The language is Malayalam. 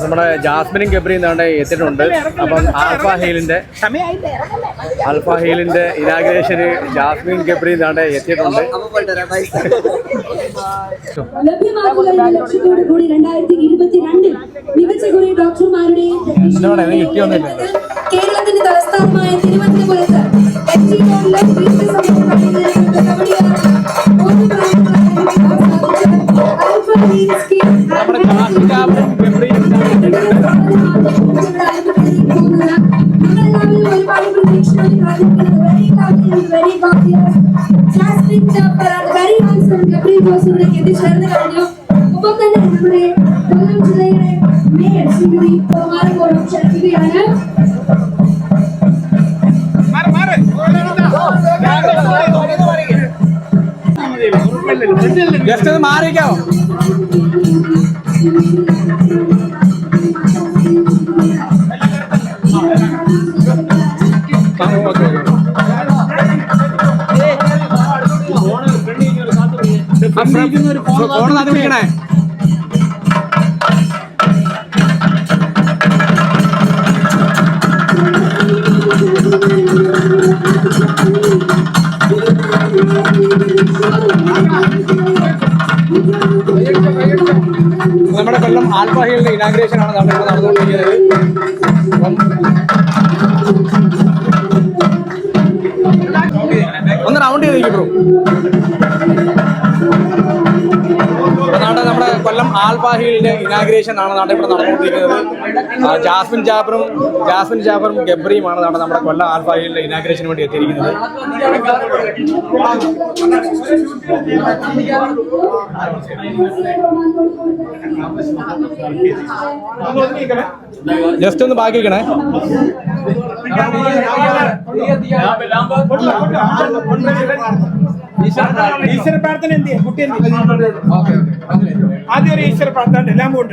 നമ്മുടെ ജാസ്മിനും ഗബ്രിയും താണ്ടെ എത്തിയിട്ടുണ്ട്. അപ്പം ആൽഫ ഹീലിന്റെ ഇനാഗ്രേഷന് ജാസ്മിൻ ഗബ്രിയും താണ്ടെ എത്തിയിട്ടുണ്ട്. കേരളത്തിന്റെ തലസ്ഥാനമായ തിരുവനന്തപുരത്ത് എത്തിച്ചേർന്ന് കഴിഞ്ഞു. ഒപ്പം തന്നെ നമ്മുടെ കൊല്ലം ജില്ലയുടെ മേയർ ശ്രീമതി ബഹുമാനപൂർവ്വം ക്ഷണിക്കുകയാണ്. ജസ്റ്റ് ഒന്ന് മാറിക്കാമോ? ഫോൺ അത് വിളിക്കണേ. നമ്മുടെ കൊല്ലം ആൽഫ ഹീലിന്റെ ഇനാഗ്രേഷൻ ആണ് നമ്മൾ നടന്നുകൊണ്ടിരിക്കുന്നത്. ഒന്ന് റൗണ്ട് ചെയ്തേക്കും ബ്രോ. അതാണ് നമ്മുടെ കൊല്ലം ആൽഫ ഹീലിന്റെ ഇനാഗ്രേഷൻ ആണ് ഇവിടെ നടന്നുകൊണ്ടിരിക്കുന്നത്. ജാസ്മിൻ ജാഫറും ഗബ്രിയുമാണ് നമ്മുടെ കൊല്ലം ആൽഫ ഹീലിന്റെ ഇനാഗ്രേഷന് വേണ്ടി എത്തിയിരിക്കുന്നത്. ജസ്റ്റ് ഒന്ന് ബാക്കി വെക്കണേ. ഈശ്വര പ്രാർത്ഥന എന്ത് കുട്ടി ആദ്യം ഒരു ഈശ്വര പ്രാർത്ഥന എല്ലാം കൊണ്ട്